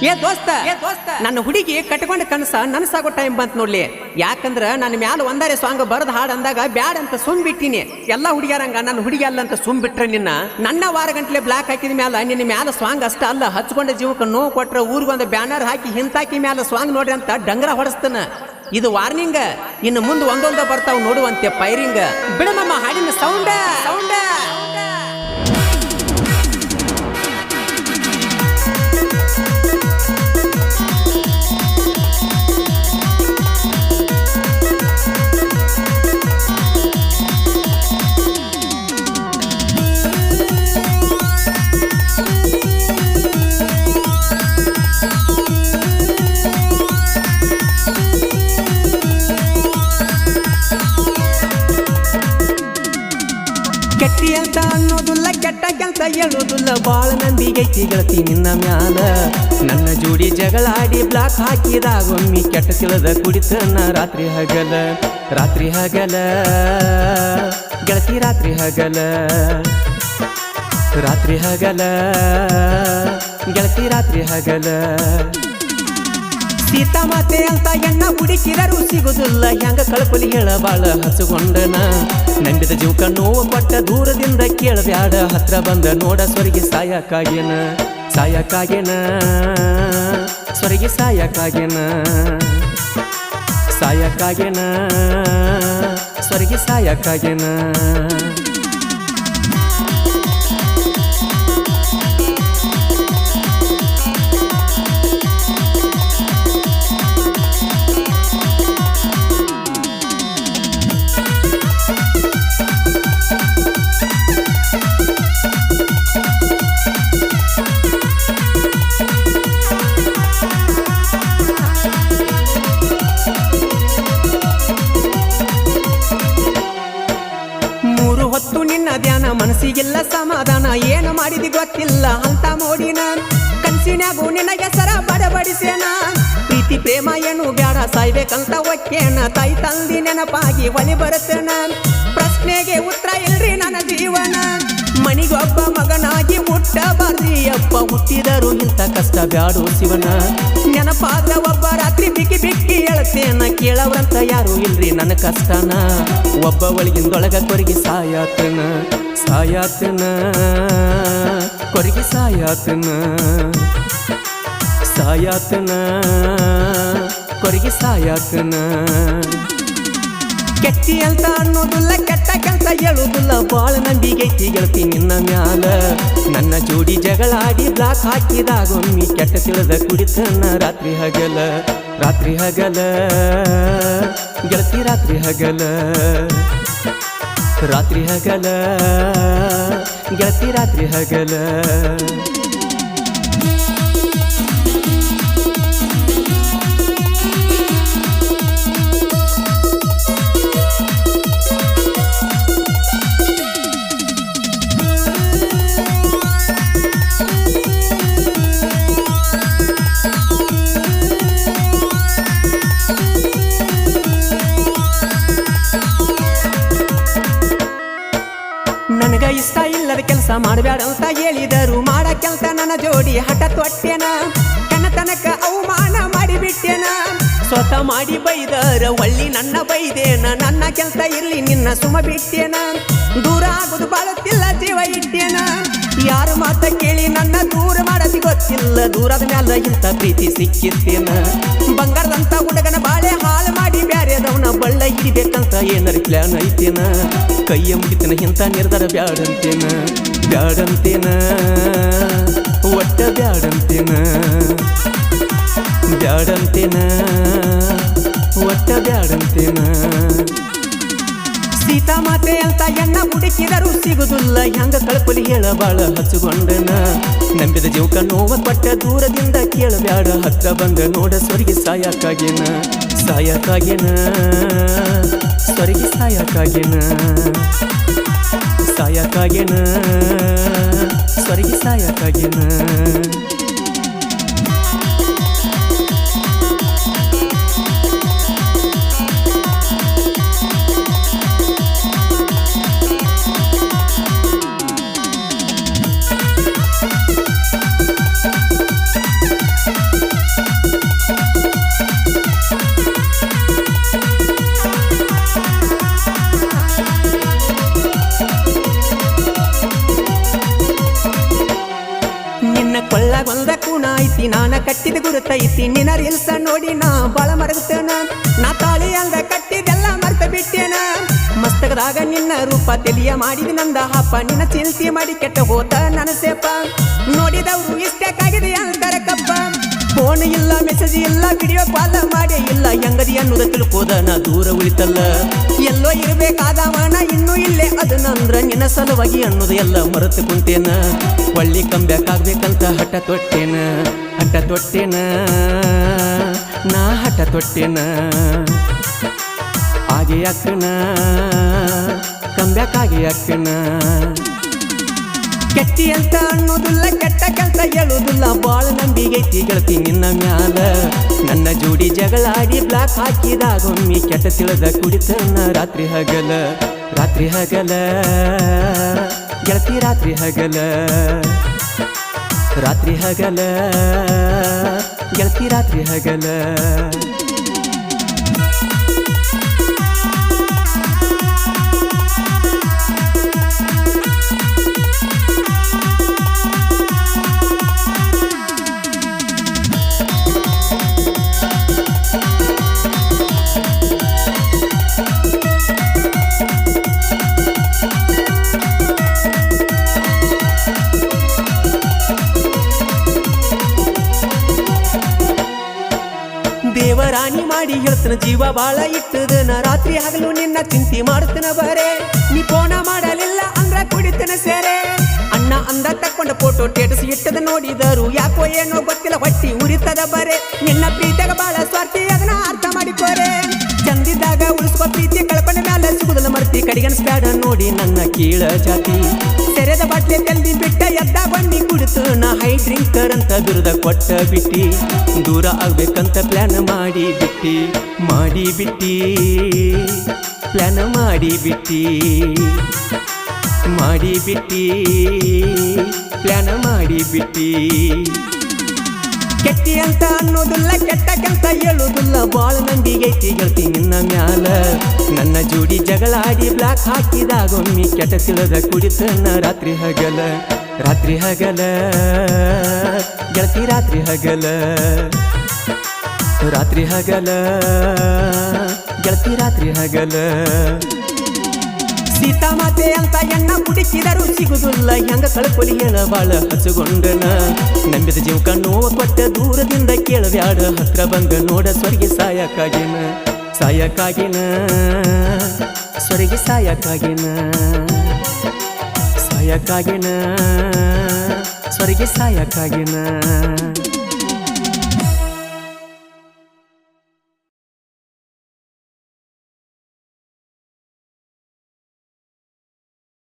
ಏ ದೋಸ್ತ ನನ್ನ ಹುಡುಗಿ ಕಟ್ಕೊಂಡ ಕನಸ ನನಸಾಗೋ ಟೈಮ್ ಬಂತ ನೋಡ್ಲಿ. ಯಾಕಂದ್ರ ನನ್ನ ಮ್ಯಾಲ ಒಂದಾರೆ ಸಾಂಗ್ ಬರದ ಹಾಡು ಅಂದಾಗ ಬ್ಯಾಡ್ ಅಂತ ಸುಮ್ ಬಿಟ್ಟಿನಿ. ಎಲ್ಲಾ ಹುಡುಗಿಯರಂಗ ನನ್ನ ಹುಡುಗಿ ಅಲ್ಲ ಅಂತ ಸುಮ್ ಬಿಟ್ರೆ ನನ್ನ ವಾರ ಗಂಟ್ಲೆ ಬ್ಲಾಕ್ ಹಾಕಿದ ಮ್ಯಾಲ ನಿನ್ನ ಮ್ಯಾಲ ಸಾಂಗ್ ಅಷ್ಟ ಅಲ್ಲ, ಹಚ್ಕೊಂಡ ಜೀವಕ್ಕೆ ನೋವು ಕೊಟ್ರ ಊರಿಗೊಂದು ಬ್ಯಾನರ್ ಹಾಕಿ ಹಿಂತಾಕಿ ಮ್ಯಾಲ ಸಾಂಗ್ ನೋಡ್ರಿ ಅಂತ ಡಂಗ್ರ ಹೊಡಸ್ತಾನ. ಇದು ವಾರ್ನಿಂಗ್. ಇನ್ನು ಮುಂದೆ ಒಂದೊಂದ ಬರ್ತಾವ್ ನೋಡುವಂತೆ ಫೈರಿಂಗ್. ಬಿಡಮಮ್ಮ ಹಾಡಿನ ಸೌಂಡ ಸೌಂಡ. ಕೆಟ್ಟಿ ಅಂತ ಅನ್ನೋದಿಲ್ಲ, ಕೆಟ್ಟ ಕೆಲಸ ಹೇಳೋದಿಲ್ಲ, ಬಾಳ ನಂಬಿಗೈತಿ ಗೆಳತಿ ನಿನ್ನ ಮ್ಯಾಲ. ನನ್ನ ಜೋಡಿ ಜಗಳಾಡಿ ಬ್ಲಾಕ್ ಹಾಕಿದಾಗೊಮ್ಮಿ ಕೆಟ್ಟ ತಿಳಿದ ಕುಡಿತನ ರಾತ್ರಿ ಹಗಲ. ರಾತ್ರಿ ಹಗಲ ಗೆಳತಿ ರಾತ್ರಿ ಹಗಲ. ರಾತ್ರಿ ಹಗಲ ಗೆಳತಿ ರಾತ್ರಿ ಹಗಲ. ಸೀತಾ ಮಾತೆ ಅಂತ ಎಣ್ಣ ಹುಡುಕಿರರು ಸಿಗುದಿಲ್ಲ, ಹೆಂಗ ಕಳಪಲಿ ಹೇಳ ಬಾಳ ಹಸುಗೊಂಡನ. ನಂಬಿದ ಜೀವಕ ನೋವು ಕೊಟ್ಟ ದೂರದಿಂದ ಕೇಳಬ್ಯಾಡ, ಹತ್ರ ಬಂದ ನೋಡ ಸ್ವರ್ಗಿ ಸಾಯಕ್ಕಾಗೇನ. ಸಾಯಕ್ಕಾಗೇನ ಸ್ವರ್ಗಿ ಸಾಯಕ್ಕಾಗೇನ. ಸಾಯಕ್ಕಾಗೇನ ಸ್ವರ್ಗಿ ಸಾಯಕ್ಕಾಗೇನ. ಹೊತ್ತು ನಿನ್ನ ಧ್ಯಾನ ಮನಸ್ಸಿಗೆಲ್ಲ ಸಮಾಧಾನ, ಏನು ಮಾಡಿದಿ ಗೊತ್ತಿಲ್ಲ ಅಂತ ಮೋಡಿನ. ಕನ್ಸಿನ್ಯಾಗು ನಿನ್ನ ಹೆಸರ ಬಡಬಡಿಸೇನ, ಪ್ರೀತಿ ಪ್ರೇಮ ಏನು ಬ್ಯಾಡ ಸಾಯ್ಬೇಕಂತ ಒಕ್ಕೇನ. ತಾಯಿ ತಂದಿ ನೆನಪಾಗಿ ಒಲಿ ಬರುತ್ತೇನ, ಪ್ರಶ್ನೆಗೆ ಉತ್ತರ ಇಲ್ರಿ ನನ್ನ ಜೀವನ. ಮನಿಗೊಬ್ಬ ಮಗನಾಗಿ ಹುಟ್ಟಬಾರ್ದಿ ಅಪ್ಪ, ಹುಟ್ಟಿದರು ಇಂಥ ಕಷ್ಟ ಬ್ಯಾಡು ಶಿವನ. ನೆನಪಾದ್ರ ಒಬ್ಬ ರಾತ್ರಿ ಬಿಕ್ಕಿ ಬಿಕ್ಕಿ ಹೇಳ್ತೇನ, ಕೇಳವ್ರಂತ ಯಾರು ಇಲ್ರಿ ನನ್ನ ಕಷ್ಟನ. ಒಬ್ಬ ಒಳಗಿಂದೊಳಗ ಕೊರಗಿ ಸಾಯಾತನ. ಸಾಯಾತನ ಕೊರಗಿ ಸಾಯಾತನ. ಸಾಯಾತನ ಕೊರಗಿ ಸಾಯಾತನ. ಕೆಟ್ಟಿ ಅಂತ ಅನ್ನೋದಿಲ್ಲ, ಕೆಟ್ಟ ಕೆಲಸ ಹೇಳುದಿಲ್ಲ, ಬಾಳ ನಂಬಿಗೈತಿ ಗೆಳತಿ ನಿನ್ನ ಮ್ಯಾಲ. ನನ್ನ ಜೋಡಿ ಜಗಳಾಡಿ ಬ್ಲಾಕ್ ಹಾಕಿದಾಗೊಮ್ಮಿ ಕೆಟ್ಟ ತಿಳಿದ ಕುಡಿತನ ರಾತ್ರಿ ಹಗಲ. ರಾತ್ರಿ ಹಗಲ ಗೆಳತಿ ರಾತ್ರಿ ಹಗಲ. ರಾತ್ರಿ ಹಗಲ ಗೆಳತಿ ರಾತ್ರಿ ಹಗಲ. ನನಗ ಇಷ್ಟ ಇಲ್ಲದ ಕೆಲಸ ಮಾಡಬೇಡ ಅಂತ ಹೇಳಿದರು, ಮಾಡ ಕೆಲಸ ನನ್ನ ಜೋಡಿ ಹಠ ತೊಟ್ಟೆನ. ಕನತನಕ ಅವಮಾನ ಮಾಡಿಬಿಟ್ಟೆನ, ಸ್ವತಃ ಮಾಡಿ ಬೈದರ ಒಳ್ಳಿ ನನ್ನ ಬೈದೇನ. ನನ್ನ ಕೆಲಸ ಇರ್ಲಿ ನಿನ್ನ ಸುಮ ಬಿಟ್ಟೇನ, ದೂರ ಆಗುದು ಬಾಳುತ್ತಿಲ್ಲ ಜೀವ ಇಟ್ಟೇನ. ಯಾರು ಮಾತ ಕೇಳಿ ನನ್ನ ದೂರ ಮಾಡದಿ ಗೊತ್ತಿಲ್ಲ, ದೂರದ ಮ್ಯಾಲ ಇಂಥ ಪ್ರೀತಿ ಸಿಕ್ಕಿತ್ತೇನ. ಬಂಗಾರದಂತ ಹುಡುಗನ ಬಾಳೆ ಹಾಳು ಮಾಡಿ ಬ್ಯಾರೆದವನ ಬಳ್ಳ ಹಿಡಿಬೇಕಂತ ಏನಾರ ಪ್ಲಾನ್ ಐತೇನ. ಕೈಯ ಮುಗಿತನ ಇಂಥ ನಿರ್ಧಾರ ಬ್ಯಾಡಂತೇನ. ಬ್ಯಾಡಂತೇನ ಒಟ್ಟ ಬ್ಯಾಡಂತೇನ. ಬ್ಯಾಡಂತೇನ ಒಟ್ಟ ಬ್ಯಾಡಂತೇನ. ಸೀತಾ ಮಾತೆ ಅಂತ ಎಣ್ಣ ಹುಡುಕಿದರು ಸಿಗುದಿಲ್ಲ, ಹೆಂಗ ಕಳಪಲಿ ಹೇಳ ಬಾಳ ಹಚ್ಚುಗೊಂಡನ. ನಂಬಿದ ಜೀವಕ ನೋವ ಕೊಟ್ಟ ದೂರದಿಂದ ಕೇಳಬ್ಯಾಡ, ಹತ್ರ ಬಂದ ನೋಡ ಸ್ವರ್ಗಿ ಸಾಯಕ್ಕಾಗೇನ. ಸಾಯಕ್ಕಾಗೇನ ಸ್ವರ್ಗಿ ಸಾಯಕ್ಕಾಗೇನ. ಸಾಯಕ್ಕಾಗೇನ ಸ್ವರ್ಗಿ ಸಾಯಕ್ಕಾಗೇನ. ಕಟ್ಟಿದ ಗುರುತೈತಿ ನಿನ್ನ ರೀಲ್ಸ ನೋಡಿ ನಾ ಬಾಳ ಮರಗ್ತೇನ ನಾ ತಾಳಿ ಅಂದ ಕಟ್ಟಿದೆಲ್ಲ ಮರ್ತ ಬಿಟ್ಟೇನ ಮಸ್ತಕದಾಗ ನಿನ್ನ ರೂಪ ತೆಲಿಯ ಮಾಡಿದ ನಂದ ಹಪ್ಪ ನಿನ್ನ ಚಿಂತೆ ಮಾಡಿ ಕೆಟ್ಟ ಹೋತ ನನ್ನ ಸೇಪ ನೋಡಿದವ್ರು ಇಷ್ಟಕ್ಕಾಗಿದೆ ಅಂತಾರೆ ಕಪ್ಪ ಫೋನ್ ಇಲ್ಲ ಮೆಸೇಜ್ ಇಲ್ಲ ವಿಡಿಯೋ ಕಾಲ್ ಮಾಡೇ ಇಲ್ಲ ಹೆಂಗದಿ ಅನ್ನೋದ ತಿಳ್ಕೋದ ನಾ ದೂರ ಉಳಿತಲ್ಲ ಎಲ್ಲೋ ಇರ್ಬೇಕಾದವನ ಇನ್ನೂ ಇಲ್ಲೇ ಅದನ್ನಂದ್ರ ನಿನ್ನ ಸಲುವಾಗಿ ಅನ್ನೋದು ಎಲ್ಲ ಮರೆತು ಕುಂತೇನ ಒಳ್ಳಿ ಕಂಬ್ಯಾಕಾಗ್ಬೇಕಂತ ಹಠ ತೊಟ್ಟೇನ ನಾ ಹಠ ತೊಟ್ಟೇನ ಆಗೆ ಅಕ್ಕನ ಕಂಬ್ಯಾಕಾಗೆ ಅಕ್ಕನ ಕೆಟ್ಟಿ ಅಂತ ಅನ್ನೋದಿಲ್ಲ ಕೆಟ್ಟ ಕೆಲಸ ಹೇಳುದಿಲ್ಲ ಬಾಳ ನಂಬಿಗೈತಿ ಗೆಳತಿ ನಿನ್ನ ಮ್ಯಾಲ ನನ್ನ ಜೋಡಿ ಜಗಳಾಡಿ ಬ್ಲಾಕ್ ಹಾಕಿದಾಗೊಮ್ಮಿ ಕೆಟ್ಟ ತಿಳಿದ ಕುಡಿತನ ರಾತ್ರಿ ಹಗಲ ಗೆಳತಿ ರಾತ್ರಿ ಹಗಲ ಗೆಳತಿ ರಾತ್ರಿ ಹಗಲ ದೇವರಾಣಿ ಮಾಡಿ ಹೇಳ್ತನ ಜೀವ ಬಾಳ ಇಟ್ಟದನ ರಾತ್ರಿ ಹಗಲು ನಿನ್ನ ಚಿಂತೆ ಮಾಡ್ತನ ಬರೇ ನೀ ಫೋನ ಮಾಡಲಿಲ್ಲ ಅಂದ್ರ ಕುಡಿತನ ಸೇರೆ ಅಣ್ಣ ಅಂದ ತಕ್ಕೊಂಡ ಫೋಟೋ ಸ್ಟೇಟಸ್ ಇಟ್ಟದ ನೋಡಿದರು ಯಾಕೋ ಏನೋ ಗೊತ್ತಿಲ್ಲ ಹೊಟ್ಟಿ ಉರಿತದ ಬರೇ ನಿನ್ನ ಪ್ರೀತಿಯಾಗ ಬಾಳ ಸ್ವಾರ್ಥಿ ಅದನ್ನ ಅರ್ಥ ಮಾಡಿಕೋರೆ ಚಂದಿದ್ದಾಗ ಉಳಿಸ್ಕೋ ಪ್ರೀತಿ ಕಳ್ಕೊಂಡ ಮ್ಯಾಲ ಸಿಗುದಲ್ಲ ಮರ್ತಿ ಕಡಿಗನ್ಸ್ಬ್ಯಾಡ ನೋಡಿ ನನ್ನ ಕೀಳ ಜಾತಿ ತೆರೆದ ಬಾಟ್ಲೆ ತೆಲ್ದಿ ಬಿಟ್ಟ ಎದ್ದ ಬನ್ನಿ ಕುಡಿತು ನಾ ಹೈ ಡ್ರಿಂಕರ್ ಅಂತ ಬಿರುದ ಕೊಟ್ಟ ಬಿಟ್ಟಿ ದೂರ ಆಗ್ಬೇಕಂತ ಪ್ಲಾನ್ ಮಾಡಿ ಬಿಟ್ಟಿ ಪ್ಲಾನ್ ಮಾಡಿ ಬಿಟ್ಟಿ ಪ್ಲಾನ್ ಮಾಡಿ ಬಿಟ್ಟಿ ಕೆಟ್ಟಿ ಅಂತ ಅನ್ನೋದಿಲ್ಲ ಕೆಟ್ಟ ಕೆಲಸ ಹೇಳುದಿಲ್ಲ ಬಾಳ ನಂಬಿಗೈತಿ ಗೆಳತಿ ನಿನ್ನ ಮ್ಯಾಲ ನನ್ನ ಜೋಡಿ ಜಗಳಾಡಿ ಬ್ಲಾಕ್ ಹಾಕಿದಾಗೊಮ್ಮಿ ಕೆಟ್ಟ ತಿಳಿದ ಕುಡಿತನ ರಾತ್ರಿ ಹಗಲ ಗೆಳತಿ ರಾತ್ರಿ ಹಗಲ ಗೆಳತಿ ರಾತ್ರಿ ಹಗಲ ಸೀತಾ ಮಾತೆ ಅಂತ ಎಣ್ಣ ಕುಡಿಸಿದರು ಸಿಗುದಿಲ್ಲ ಹೆಂಗ ಕಳ್ಕೊಲಿ ಹೇಳ ಬಾಳ ಹಚ್ಚಗೊಂಡನ ನಂಬಿದ ಜೀವಕ ನೋವ ಕೊಟ್ಟ ದೂರದಿಂದ ಕೇಳಬ್ಯಾಡ ಹತ್ರ ಬಂದ ನೋಡ ಸ್ವರ್ಗೆ ಸಾಯಕ್ಕಾಗಿನ ಸ್ವರ್ಗೆ ಸಾಯಕ್ಕಾಗಿನ